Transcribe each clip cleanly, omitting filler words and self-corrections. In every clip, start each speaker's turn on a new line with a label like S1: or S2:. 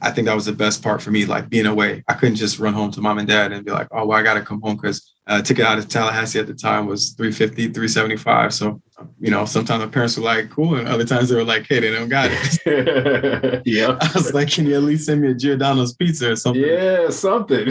S1: I think that was the best part for me, like being away. I couldn't just run home to mom and dad and be like, oh, well, I got to come home because ticket out of Tallahassee at the time was $350, $375. So, sometimes my parents were like, cool. And other times they were like, hey, they don't got it.
S2: Yeah.
S1: I was like, can you at least send me a Giordano's pizza or something?
S2: Yeah, something.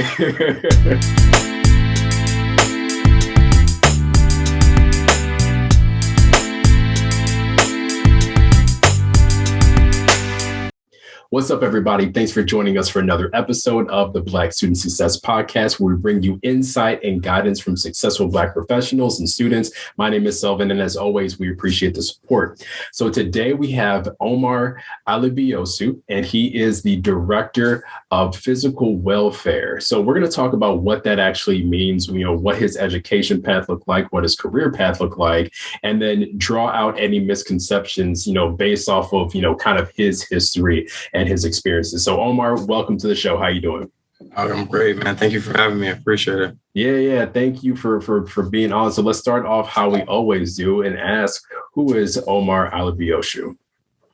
S2: What's up, everybody? Thanks for joining us for another episode of the Black Student Success Podcast, where we bring you insight and guidance from successful Black professionals and students. My name is Selvin, and as always, we appreciate the support. So today we have Omar Alebiosu, and he is the Director of Physical Welfare. So we're going to talk about what that actually means, what his education path looked like, what his career path looked like, and then draw out any misconceptions, based off of, kind of his history and his experiences. So Omar, welcome to the show. How you doing?
S1: I'm great, man. Thank you for having me. I appreciate it.
S2: Yeah. Thank you for being on. So let's start off how we always do and ask, who is Omar Alebiosu?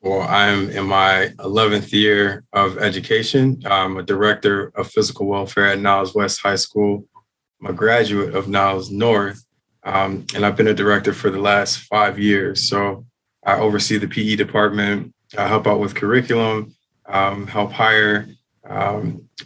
S1: Well, I'm in my 11th year of education. I'm a director of physical welfare at Niles West High School. I'm a graduate of Niles North, and I've been a director for the last 5 years. So I oversee the PE department. I help out with curriculum, help hire,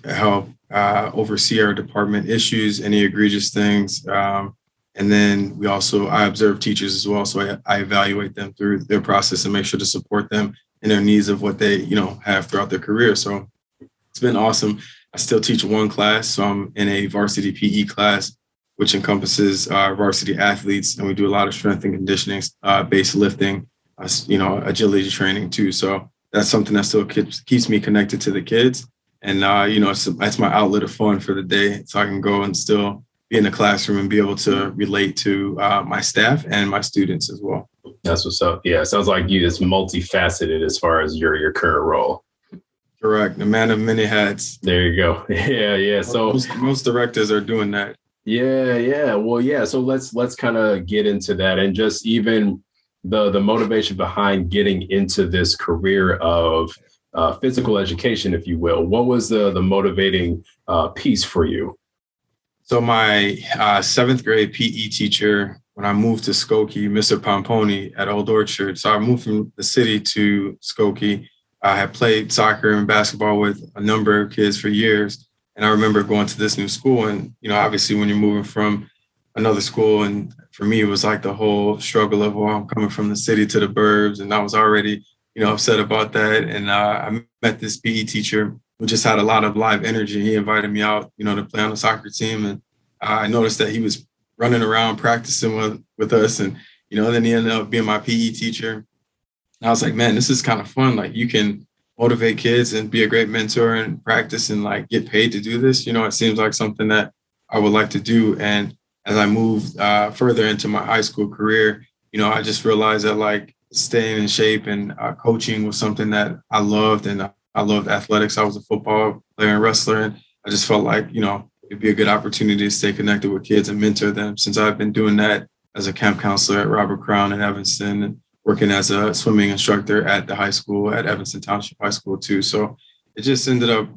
S1: help oversee our department issues, any egregious things. And then I observe teachers as well. So I evaluate them through their process and make sure to support them in their needs of what they, have throughout their career. So it's been awesome. I still teach one class. So I'm in a varsity PE class, which encompasses varsity athletes. And we do a lot of strength and conditioning, based lifting, agility training too. So that's something that still keeps me connected to the kids. And, that's my outlet of fun for the day. So I can go and still be in the classroom and be able to relate to my staff and my students as well.
S2: That's what's up. Yeah. It sounds like you just multifaceted as far as your current role.
S1: Correct. The man of many hats.
S2: There you go. Yeah. So
S1: most directors are doing that.
S2: Yeah. Well, yeah. So let's kind of get into that and just even the motivation behind getting into this career of physical education, if you will. What was the motivating piece for you?
S1: So my 7th grade PE teacher, when I moved to Skokie, Mr. Pomponi at Old Orchard. So I moved from the city to Skokie. I had played soccer and basketball with a number of kids for years. And I remember going to this new school. And, obviously when you're moving from another school, and for me, it was like the whole struggle of, well, I'm coming from the city to the burbs. And I was already, upset about that. And I met this PE teacher who just had a lot of live energy. He invited me out, to play on the soccer team. And I noticed that he was running around practicing with us. And, then he ended up being my PE teacher. And I was like, man, this is kind of fun. Like you can motivate kids and be a great mentor and practice and like get paid to do this. It seems like something that I would like to do. And as I moved further into my high school career, I just realized that like staying in shape and coaching was something that I loved. And I loved athletics. I was a football player and wrestler. And I just felt like, it'd be a good opportunity to stay connected with kids and mentor them, since I've been doing that as a camp counselor at Robert Crown in Evanston and working as a swimming instructor at the high school at Evanston Township High School too. So it just ended up,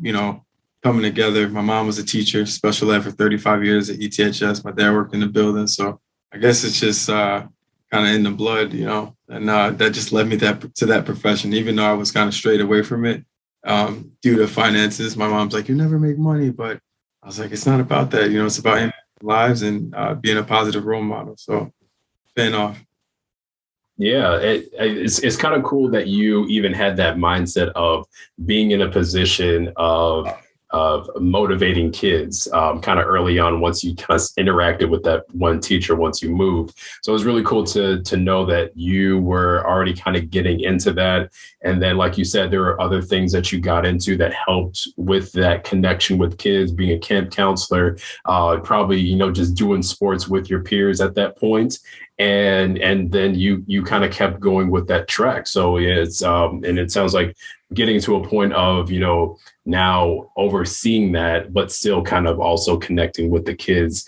S1: coming together. My mom was a teacher, special ed for 35 years at ETHS. My dad worked in the building. So I guess it's just kind of in the blood, and that just led me to that profession, even though I was kind of strayed away from it due to finances. My mom's like, you never make money, but I was like, it's not about that. It's about impacting lives and being a positive role model. So fan off.
S2: Yeah, it's kind of cool that you even had that mindset of being in a position of motivating kids kind of early on once you kind of interacted with that one teacher once you moved. So it was really cool to know that you were already kind of getting into that. And then, like you said, there were other things that you got into that helped with that connection with kids, being a camp counselor, probably, just doing sports with your peers at that point. And then you kind of kept going with that track. So it's and it sounds like getting to a point of, now overseeing that, but still kind of also connecting with the kids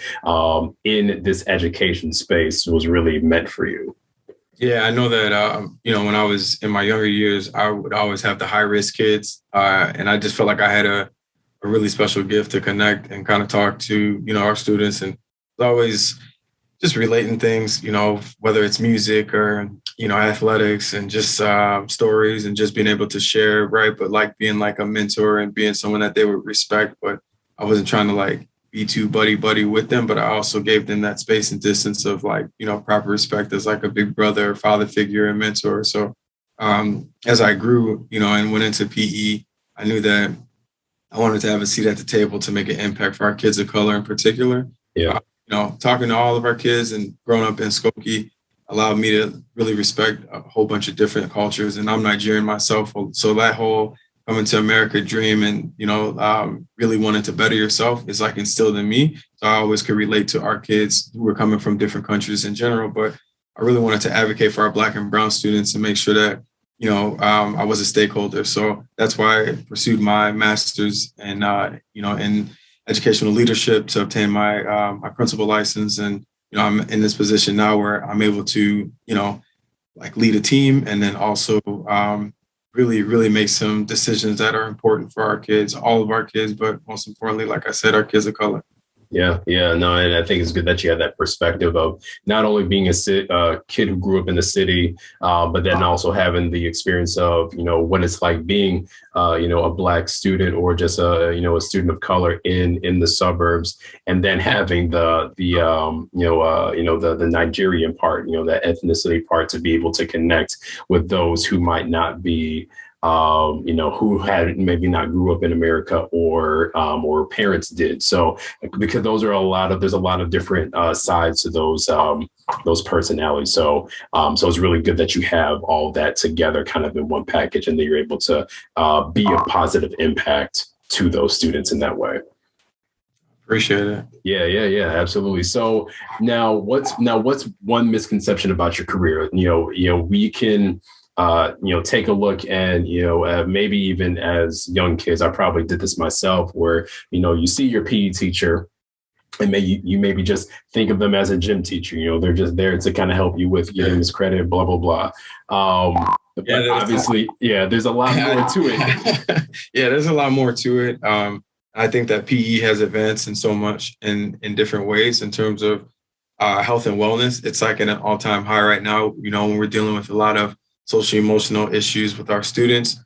S2: in this education space was really meant for you.
S1: Yeah, I know that, when I was in my younger years, I would always have the high risk kids. And I just felt like I had a really special gift to connect and kind of talk to, our students, and always just relating things, whether it's music or, athletics, and just stories, and just being able to share, right? But like being like a mentor and being someone that they would respect. But I wasn't trying to like be too buddy with them, but I also gave them that space and distance of like, proper respect as like a big brother, father figure, and mentor. So as I grew, and went into PE, I knew that I wanted to have a seat at the table to make an impact for our kids of color in particular.
S2: Yeah.
S1: Talking to all of our kids and growing up in Skokie allowed me to really respect a whole bunch of different cultures. And I'm Nigerian myself. So that whole coming to America dream and, really wanting to better yourself is like instilled in me. So I always could relate to our kids who were coming from different countries in general. But I really wanted to advocate for our Black and brown students and make sure that, I was a stakeholder. So that's why I pursued my master's and, in educational leadership to obtain my principal license. And, I'm in this position now where I'm able to, like lead a team, and then also really, really make some decisions that are important for our kids, all of our kids, but most importantly, like I said, our kids of color.
S2: Yeah, no, and I think it's good that you have that perspective of not only being a kid who grew up in the city, but then also having the experience of, what it's like being, a Black student or just a student of color in the suburbs, and then having the Nigerian part, that ethnicity part, to be able to connect with those who might not be, who had maybe not grew up in America or parents did. So because there's a lot of different sides to those personalities. So it's really good that you have all that together kind of in one package, and that you're able to be a positive impact to those students in that way.
S1: Appreciate it.
S2: Yeah, absolutely. So now what's one misconception about your career? We can take a look, and, maybe even as young kids, I probably did this myself, where, you see your PE teacher and you maybe just think of them as a gym teacher. They're just there to kind of help you with getting this credit, blah, blah, blah. But obviously, there's a lot more to it.
S1: Yeah, there's a lot more to it. I think that PE has advanced in so much in different ways in terms of health and wellness. It's like at an all-time high right now, when we're dealing with a lot of social emotional issues with our students.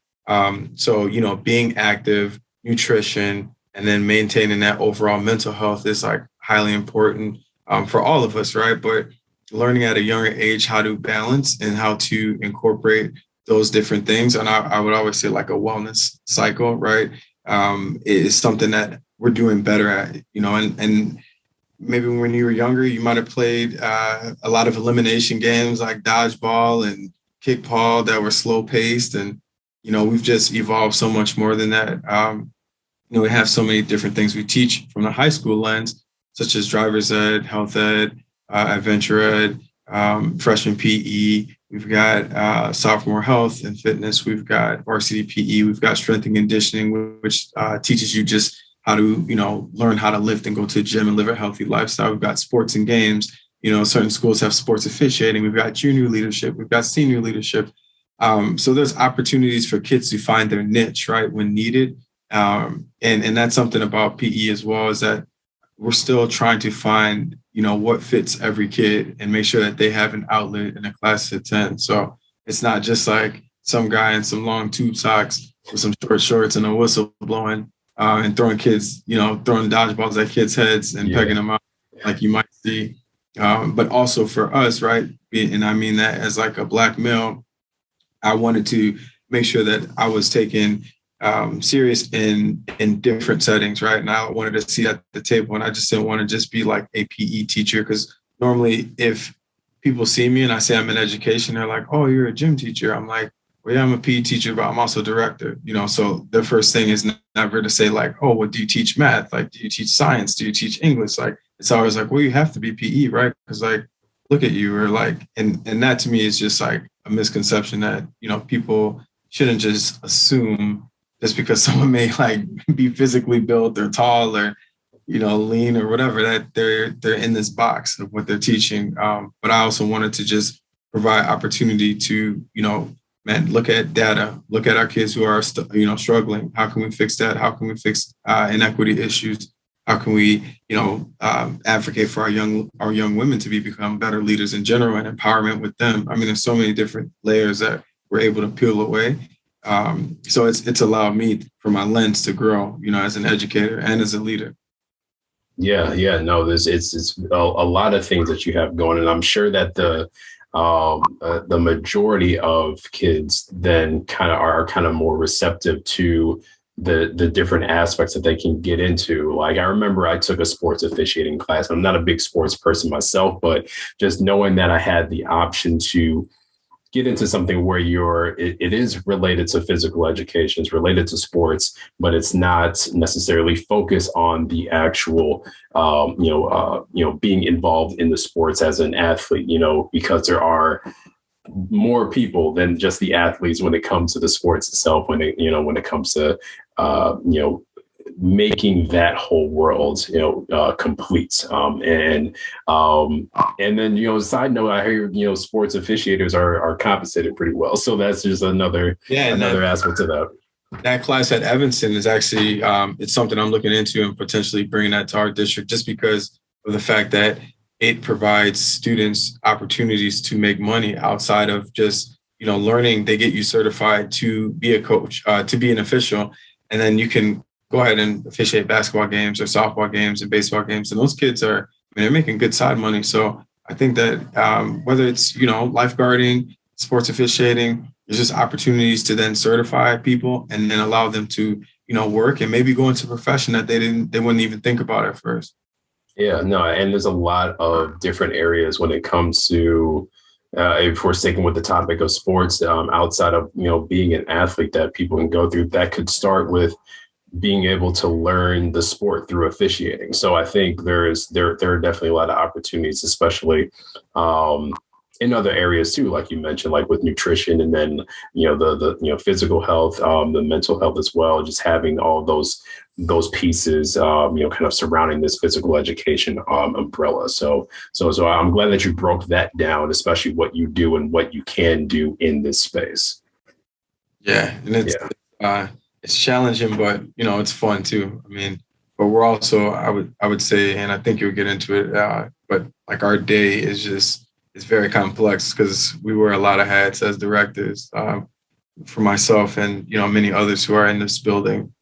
S1: So, being active, nutrition, and then maintaining that overall mental health is like highly important for all of us, right? But learning at a younger age how to balance and how to incorporate those different things. And I would always say like a wellness cycle, right? Is something that we're doing better at, and maybe when you were younger, you might have played a lot of elimination games like dodgeball and kickball that were slow paced. And, we've just evolved so much more than that. We have so many different things we teach from the high school lens, such as driver's ed, health ed, adventure ed, freshman PE. We've got sophomore health and fitness. We've got varsity PE. We've got strength and conditioning, which teaches you just how to, learn how to lift and go to the gym and live a healthy lifestyle. We've got sports and games. Certain schools have sports officiating. We've got junior leadership. We've got senior leadership. So there's opportunities for kids to find their niche, right, when needed. And that's something about PE as well, is that we're still trying to find, what fits every kid and make sure that they have an outlet in a class to attend. So it's not just like some guy in some long tube socks with some short shorts and a whistle blowing and throwing kids, throwing dodgeballs at kids' heads and pegging them out like you might see. But also for us, right? And I mean that as like a Black male, I wanted to make sure that I was taken serious in different settings, right? And I wanted to see at the table, and I just didn't want to just be like a PE teacher, because normally if people see me and I say I'm in education, they're like, "Oh, you're a gym teacher." I'm like, "Well, yeah, I'm a PE teacher, but I'm also a director." So the first thing is never to say like, "Oh, well, do you teach math? Like, do you teach science? Do you teach English?" Like, it's always like, "Well, you have to be PE, right? Because like, look at you," or like, and that to me is just like a misconception that people shouldn't just assume just because someone may like be physically built or tall or lean or whatever, that they're in this box of what they're teaching. But I also wanted to just provide opportunity to, man, look at data, look at our kids who are, struggling. How can we fix that? How can we fix inequity issues? How can we, advocate for our young women to become better leaders in general and empowerment with them? I mean, there's so many different layers that we're able to peel away. So it's allowed me, for my lens, to grow, as an educator and as a leader.
S2: Yeah, no, it's a lot of things that you have going, and I'm sure that the majority of kids then are more receptive to the different aspects that they can get into. Like, I remember I took a sports officiating class. I'm not a big sports person myself, but just knowing that I had the option to get into something where it is related to physical education, it's related to sports, but it's not necessarily focused on the actual, being involved in the sports as an athlete, because there are more people than just the athletes when it comes to the sports itself, when it comes to, making that whole world, complete. And then, side note, I hear, sports officiators are compensated pretty well. So that's just another aspect to that.
S1: That class at Evanston is actually, it's something I'm looking into and potentially bringing that to our district, just because of the fact that it provides students opportunities to make money outside of just, learning. They get you certified to be a coach, to be an official, and then you can go ahead and officiate basketball games or softball games and baseball games. And those kids they're making good side money. So I think that whether it's, lifeguarding, sports officiating, there's just opportunities to then certify people and then allow them to, work and maybe go into a profession that they wouldn't even think about at first.
S2: Yeah, no, and there's a lot of different areas when it comes to, if we're sticking with the topic of sports, outside of, being an athlete that people can go through, that could start with being able to learn the sport through officiating. So I think there are definitely a lot of opportunities, especially in other areas too, like you mentioned, like with nutrition, and then the physical health, the mental health as well. Just having all those pieces, kind of surrounding this physical education umbrella. So I'm glad that you broke that down, especially what you do and what you can do in this space.
S1: Yeah, and it's challenging, but it's fun too. I mean, but we're also, I would say, and I think you'll get into it, but like our day is very complex because we wear a lot of hats as directors, for myself and many others who are in this building.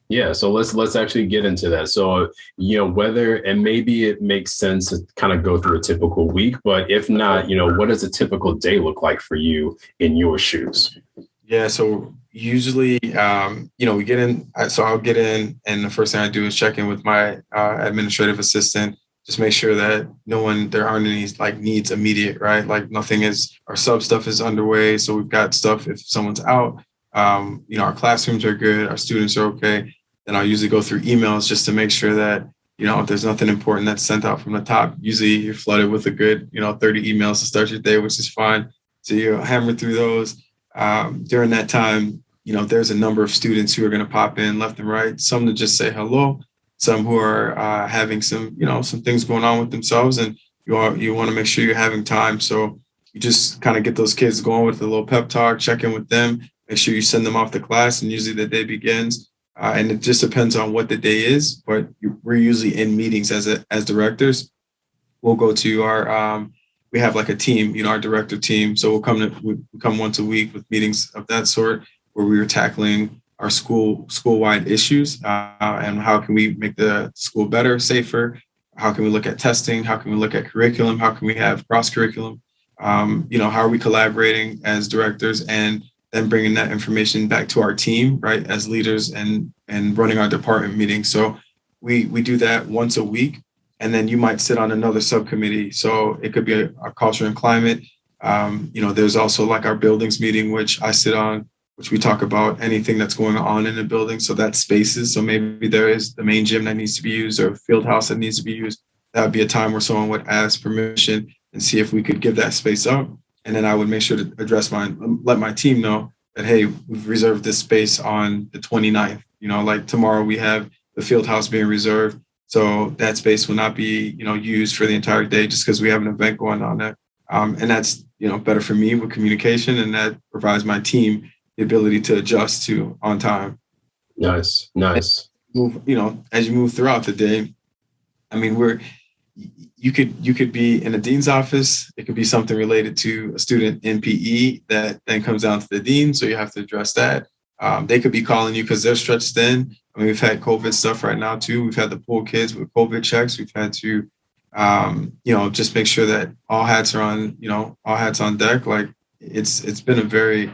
S2: Yeah, so let's actually get into that. So, whether, and maybe it makes sense to kind of go through a typical week, but if not, what does a typical day look like for you in your shoes?
S1: Yeah, so usually, we get in. So I'll get in, and the first thing I do is check in with my administrative assistant. Just make sure that there aren't any needs immediate, right? Like our sub stuff is underway. So we've got stuff if someone's out. Our classrooms are good, our students are okay. Then I'll usually go through emails just to make sure that, if there's nothing important that's sent out from the top. Usually you're flooded with a good, 30 emails to start your day, which is fine. So you hammer through those. During that time, there's a number of students who are going to pop in left and right, some to just say hello, some who are having some things going on with themselves, and you want to make sure you're having time. So you just kind of get those kids going with a little pep talk, check in with them, make sure you send them off to class, and usually the day begins. And it just depends on what the day is, but we're usually in meetings as directors. We'll go to we have like a team, our director team. So we come once a week with meetings of that sort where we are tackling our school-wide issues, and how can we make the school better, safer? How can we look at testing? How can we look at curriculum? How can we have cross-curriculum? How are we collaborating as directors and then bringing that information back to our team, right, as leaders and running our department meetings. So we do that once a week, and then you might sit on another subcommittee. So it could be a culture and climate. There's also like our buildings meeting, which I sit on, which we talk about anything that's going on in the building. So that's spaces. So maybe there is the main gym that needs to be used or a field house that needs to be used. That would be a time where someone would ask permission and see if we could give that space up. And then I would make sure to let my team know that, hey, we've reserved this space on the 29th. Like tomorrow we have the field house being reserved. So that space will not be, used for the entire day just because we have an event going on there. And that's, better for me with communication, and that provides my team the ability to adjust to on time.
S2: Nice.
S1: As you move throughout the day, I mean, you could be in a dean's office. It could be something related to a student in PE that then comes down to the dean. So you have to address that. They could be calling you because they're stretched thin. I mean, we've had COVID stuff right now too. We've had to pull kids with COVID checks. We've had to, just make sure that all hats on deck. Like it's been a very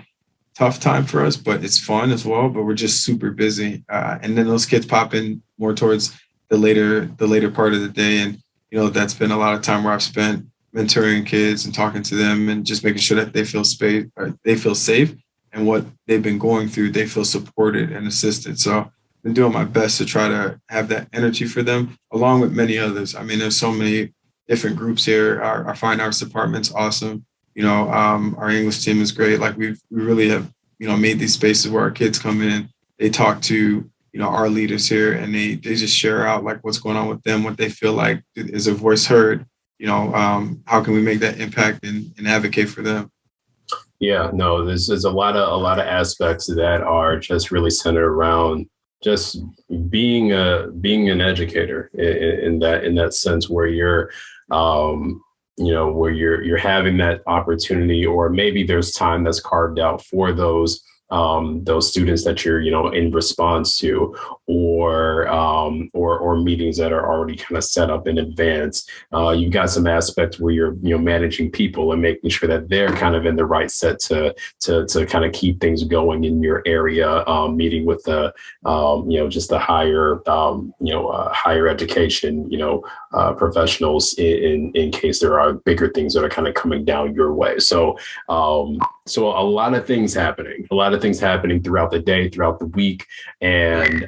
S1: tough time for us, but it's fun as well. But we're just super busy. And then those kids pop in more towards the later part of the day. And, that's been a lot of time where I've spent mentoring kids and talking to them and just making sure that they feel safe, and what they've been going through, they feel supported and assisted. So I've been doing my best to try to have that energy for them, along with many others. I mean, there's so many different groups here. Our fine arts department's awesome. Our English team is great. Like we really have, made these spaces where our kids come in, they talk to, our leaders here, and they just share out like what's going on with them, what they feel like is a voice heard, how can we make that impact and advocate for them?
S2: Yeah, no, there's a lot of aspects that are just really centered around just being an educator in that sense, where you're where you're having that opportunity, or maybe there's time that's carved out for those students that you're, in response to, or meetings that are already kind of set up in advance. You've got some aspects where you're, managing people and making sure that they're kind of in the right set to kind of keep things going in your area, meeting with the, just the higher, higher education, professionals in case there are bigger things that are kind of coming down your way. So a lot of things happening throughout the day, throughout the week, and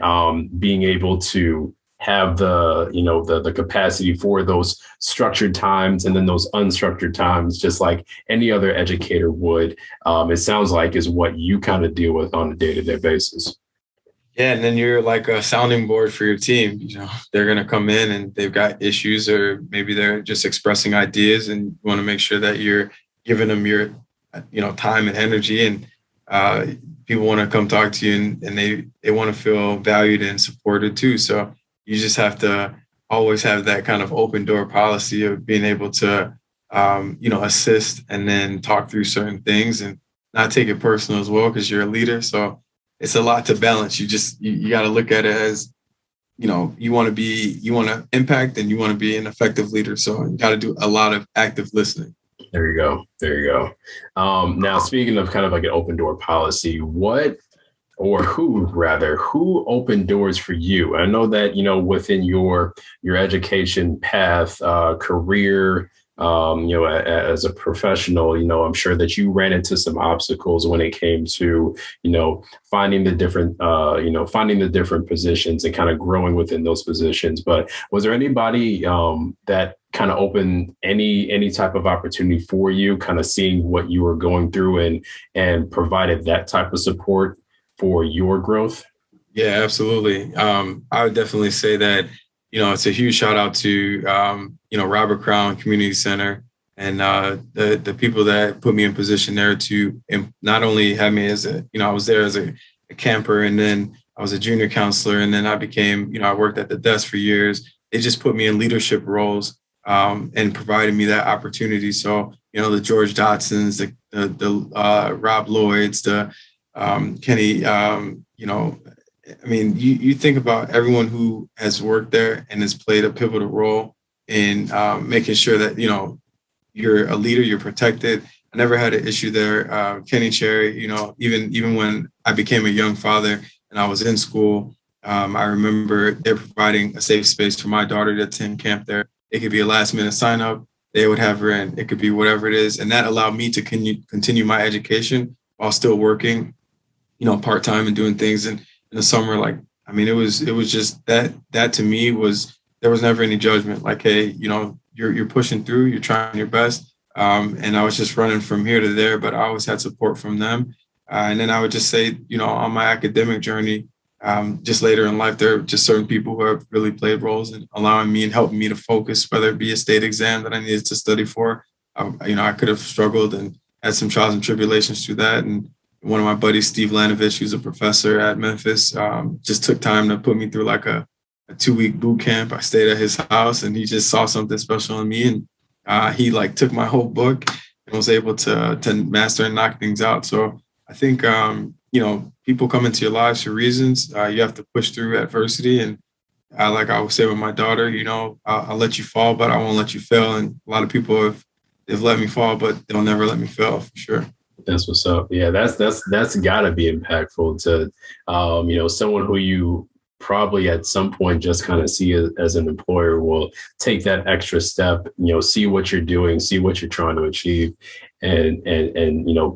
S2: being able to have the capacity for those structured times and then those unstructured times, just like any other educator would, it sounds like is what you kind of deal with on a day-to-day basis.
S1: Yeah, and then you're like a sounding board for your team. They're going to come in and they've got issues, or maybe they're just expressing ideas, and you want to make sure that you're giving them your time and energy, and people want to come talk to you, and they want to feel valued and supported too. So you just have to always have that kind of open door policy of being able to, assist and then talk through certain things and not take it personal as well, because you're a leader. So it's a lot to balance. You got to look at it as, you want to impact, and you want to be an effective leader. So you got to do a lot of active listening.
S2: There you go. Now, speaking of kind of like an open door policy, who opened doors for you? I know that, within your education path, career, as a professional, I'm sure that you ran into some obstacles when it came to, finding the different positions and kind of growing within those positions. But was there anybody that kind of opened any type of opportunity for you, kind of seeing what you were going through and provided that type of support for your growth?
S1: Yeah, absolutely. I would definitely say that, it's a huge shout out to, Robert Crown Community Center, and the people that put me in position there to not only have me as I was there as a camper, and then I was a junior counselor, and then I became, I worked at the desk for years. They just put me in leadership roles and provided me that opportunity. So, the George Dotsons, the Rob Lloyds, the Kenny, you think about everyone who has worked there and has played a pivotal role in making sure that, you're a leader, you're protected. I never had an issue there. Kenny Cherry, even when I became a young father and I was in school, I remember they're providing a safe space for my daughter to attend camp there. It could be a last minute sign up. They would have her in. It could be whatever it is. And that allowed me to continue my education while still working, part-time and doing things in the summer. Like, it was just that to me there was never any judgment. Like, hey, you're pushing through, you're trying your best. And I was just running from here to there, but I always had support from them. And then I would just say, on my academic journey, just later in life, there are just certain people who have really played roles in allowing me and helping me to focus, whether it be a state exam that I needed to study for, I could have struggled and had some trials and tribulations through that. And one of my buddies, Steve Lanovich, who's a professor at Memphis, just took time to put me through like a 2-week boot camp. I stayed at his house, and he just saw something special in me, and he like took my whole book and was able to master and knock things out. So I think people come into your lives for reasons. You have to push through adversity, and like I would say with my daughter, I'll let you fall, but I won't let you fail. And a lot of people they've let me fall, but they'll never let me fail, for sure.
S2: That's what's up. Yeah, that's got to be impactful to, someone who you probably at some point just kind of see as an employer will take that extra step, see what you're doing, see what you're trying to achieve, and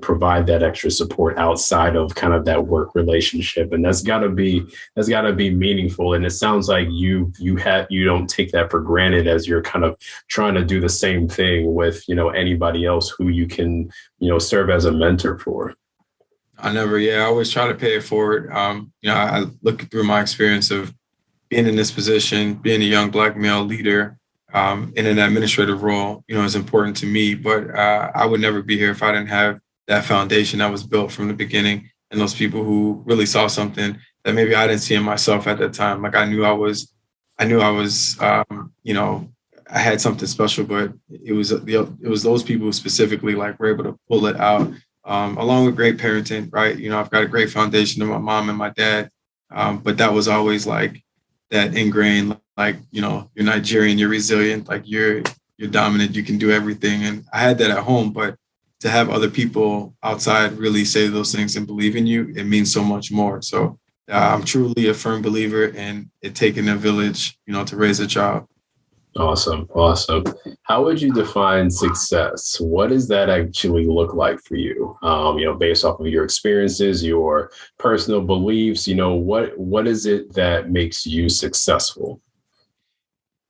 S2: provide that extra support outside of kind of that work relationship. And that's gotta be meaningful. And it sounds like you don't take that for granted as you're kind of trying to do the same thing with, anybody else who you can, serve as a mentor for.
S1: I always try to pay it forward. I look through my experience of being in this position, being a young Black male leader in an administrative role, is important to me. But I would never be here if I didn't have that foundation that was built from the beginning, and those people who really saw something that maybe I didn't see in myself at that time. Like I knew I was, I had something special, but it was those people who specifically like were able to pull it out. Along with great parenting, right? I've got a great foundation of my mom and my dad, but that was always like that ingrained, like, you're Nigerian, you're resilient, like you're dominant, you can do everything. And I had that at home, but to have other people outside really say those things and believe in you, it means so much more. So I'm truly a firm believer in it taking a village, to raise a child.
S2: Awesome. How would you define success? What does that actually look like for you? Based off of your experiences, your personal beliefs, what is it that makes you successful?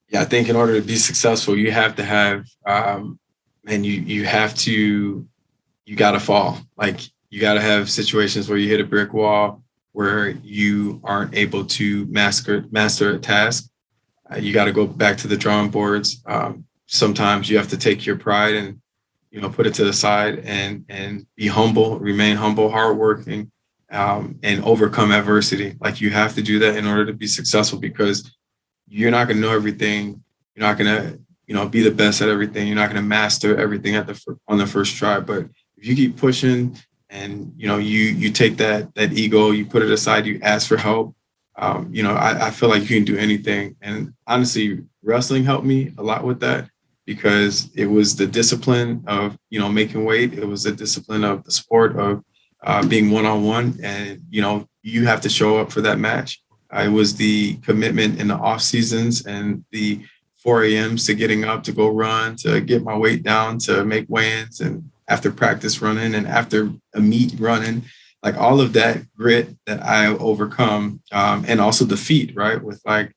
S1: Yeah, I think in order to be successful, you have to have, you got to fall. Like you got to have situations where you hit a brick wall, where you aren't able to master a task. You got to go back to the drawing boards. Sometimes you have to take your pride and, put it to the side and be humble, remain humble, hardworking, and overcome adversity. Like you have to do that in order to be successful, because you're not going to know everything. You're not going to, be the best at everything. You're not going to master everything on the first try. But if you keep pushing and, you take that ego, you put it aside, you ask for help. I feel like you can do anything. And honestly, wrestling helped me a lot with that, because it was the discipline of, making weight. It was the discipline of the sport of being one-on-one. And, you have to show up for that match. It was the commitment in the off seasons and the 4 a.m.s to getting up to go run, to get my weight down, to make weigh-ins, and after practice running and after a meet running. Like all of that grit that I overcome, and also defeat, right, with like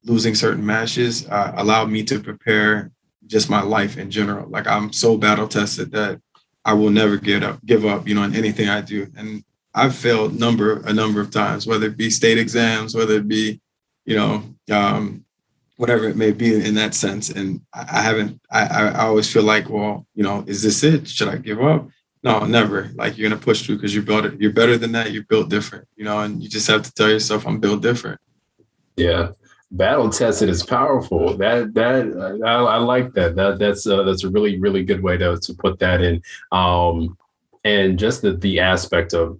S1: losing certain matches, allowed me to prepare just my life in general. Like I'm so battle tested that I will never give up, in anything I do. And I've failed a number of times, whether it be state exams, whether it be, whatever it may be in that sense. And I always feel like, well, is this it? Should I give up? No, never. Like you're going to push through because you're better than that. You're built different, and you just have to tell yourself, I'm built different. Yeah.
S2: Battle tested is powerful. I like that. That's a really, really good way to put that in. And just the aspect of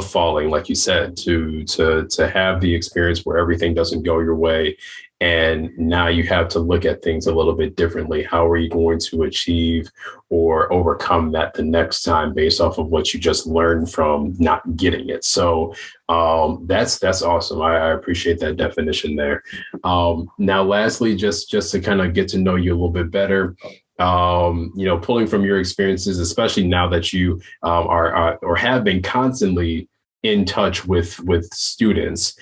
S2: falling, like you said, to have the experience where everything doesn't go your way. And now you have to look at things a little bit differently. How are you going to achieve or overcome that the next time based off of what you just learned from not getting it? So that's awesome. I appreciate that definition there. Now, lastly, just to kind of get to know you a little bit better, pulling from your experiences, especially now that you are or have been constantly in touch with students.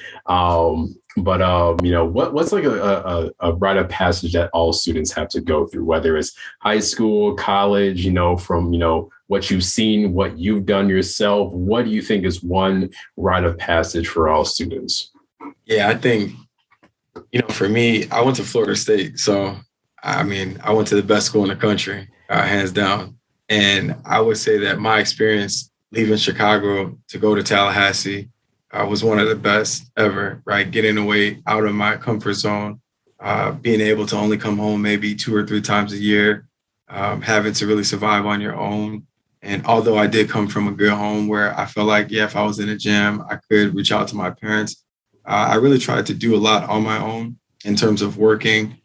S2: What's like a rite of passage that all students have to go through, whether it's high school, college, from, what you've seen, what you've done yourself? What do you think is one rite of passage for all students?
S1: Yeah, I think, for me, I went to Florida State. So I mean, I went to the best school in the country, hands down. And I would say that my experience leaving Chicago to go to Tallahassee was one of the best ever, right? Getting away out of my comfort zone, being able to only come home maybe 2 or 3 times a year, having to really survive on your own. And although I did come from a good home where I felt like, yeah, if I was in a jam, I could reach out to my parents. I really tried to do a lot on my own in terms of working,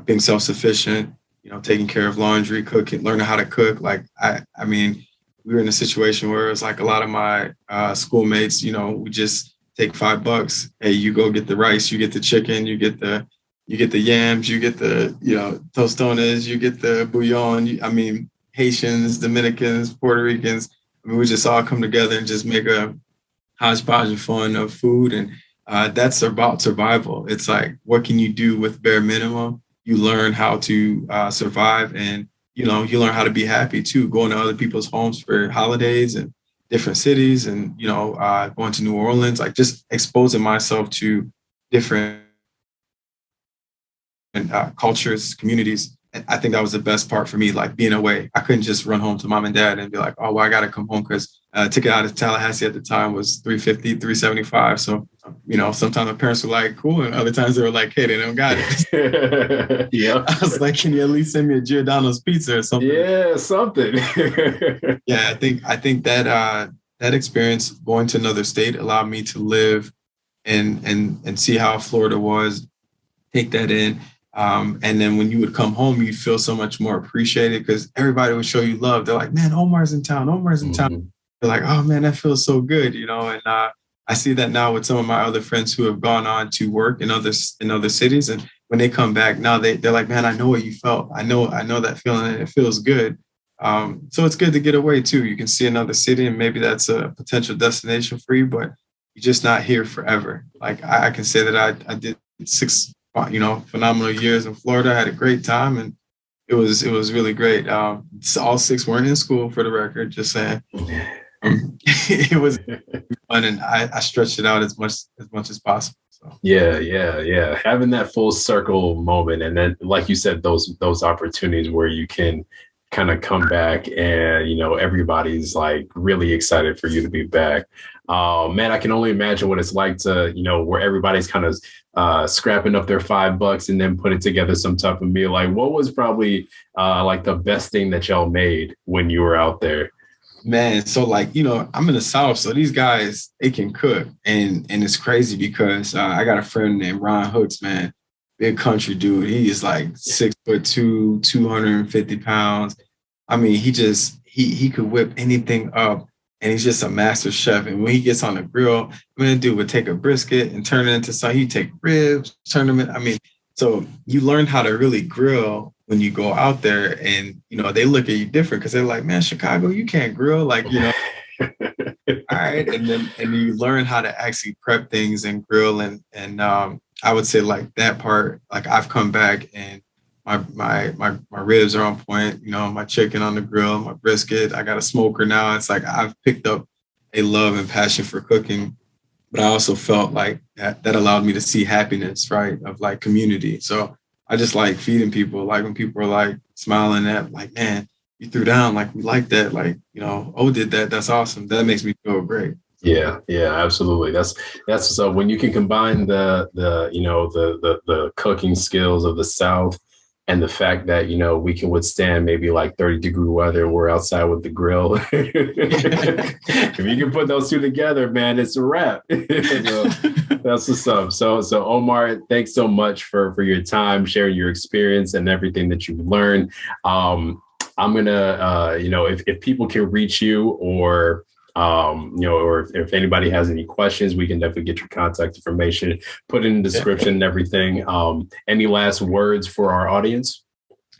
S1: being self-sufficient, taking care of laundry, cooking, learning how to cook. Like, I mean, we were in a situation where it's like a lot of my schoolmates, we just take $5. Hey, you go get the rice, you get the chicken, you get the yams, you get the, tostones, you get the bouillon. I mean, Haitians, Dominicans, Puerto Ricans. I mean, we just all come together and just make a hodgepodge of fun of food. And that's about survival. It's like, what can you do with bare minimum? You learn how to survive, and you learn how to be happy too. Going to other people's homes for holidays and different cities, and going to New Orleans, like just exposing myself to different cultures, communities. I think that was the best part for me, like being away. I couldn't just run home to mom and dad and be like, oh, well, I got to come home because ticket out of Tallahassee at the time was $350, $375. So, sometimes my parents were like, cool. And other times they were like, hey, they don't got it.
S2: Yeah.
S1: I was like, can you at least send me a Giordano's pizza or something?
S2: Yeah, something.
S1: Yeah, I think that that experience going to another state allowed me to live and see how Florida was, take that in. And then when you would come home, you'd feel so much more appreciated because everybody would show you love. They're like, man, Omar's in town. Omar's in town. They're like, oh, man, that feels so good, and I see that now with some of my other friends who have gone on to work in other cities. And when they come back now, they're like, man, I know what you felt. I know that feeling, and it feels good. So it's good to get away, too. You can see another city, and maybe that's a potential destination for you, but you're just not here forever. Like I can say that I did 6 phenomenal years in Florida. I had a great time, and it was really great. All 6 weren't in school, for the record, just saying. It was fun, and I stretched it out as much as possible. So.
S2: Yeah. Having that full circle moment, and then, like you said, those opportunities where you can kind of come back, and everybody's like really excited for you to be back. Man, I can only imagine what it's like to, where everybody's kind of scrapping up their $5 and then putting together some type of meal. Like, what was probably like the best thing that y'all made when you were out there?
S1: Man, so like, I'm in the South, so these guys, they can cook. And it's crazy because I got a friend named Ron Hooks, man, big country dude. He is like 6'2", 250 pounds. I mean, he could whip anything up, and he's just a master chef. And when he gets on the grill, dude would take a brisket and turn it into something. He'd take ribs, turn them in. I mean, so you learn how to really grill when you go out there, and they look at you different because they're like, man, Chicago, you can't grill, like, all right. And you learn how to actually prep things and grill, and I would say like that part, like I've come back and my ribs are on point, my chicken on the grill, my brisket, I got a smoker now. It's like I've picked up a love and passion for cooking, but I also felt like that allowed me to see happiness, right, of like community. So I just like feeding people. Like when people are like smiling at, like, man, you threw down, like we like that, like, did that. That's awesome. That makes me feel great.
S2: Yeah, absolutely. That's so when you can combine the cooking skills of the South and the fact that, we can withstand maybe like 30-degree weather. We're outside with the grill. If you can put those two together, man, it's a wrap. So, that's what's up. So Omar, thanks so much for your time, sharing your experience and everything that you've learned. I'm going to, if people can reach you, or or if anybody has any questions, we can definitely get your contact information, put in the description and everything. Any last words for our audience?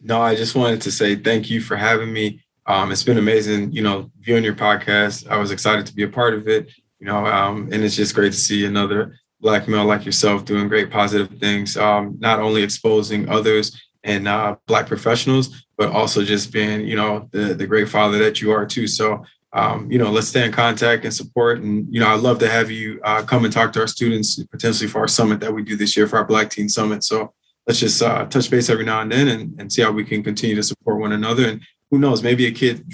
S1: No, I just wanted to say thank you for having me. It's been amazing, viewing your podcast. I was excited to be a part of it, and it's just great to see another Black male like yourself doing great positive things, not only exposing others and Black professionals, but also just being, the great father that you are too. So let's stay in contact and support. And, I'd love to have you come and talk to our students potentially for our summit that we do this year, for our Black Teen Summit. So let's just touch base every now and then and see how we can continue to support one another. And who knows, maybe a kid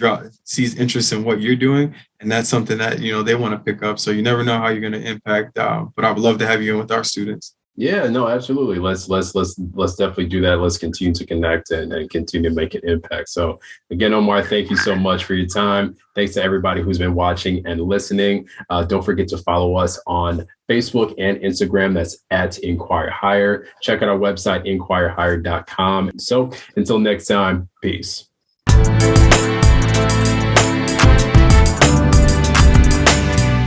S1: sees interest in what you're doing, and that's something that, they want to pick up. So you never know how you're going to impact, but I would love to have you in with our students.
S2: Yeah, no, absolutely. Let's definitely do that. Let's continue to connect and continue to make an impact. So again, Omar, thank you so much for your time. Thanks to everybody who's been watching and listening. Don't forget to follow us on Facebook and Instagram. That's at Inquire Higher. Check out our website, inquirehigher.com. So until next time, peace.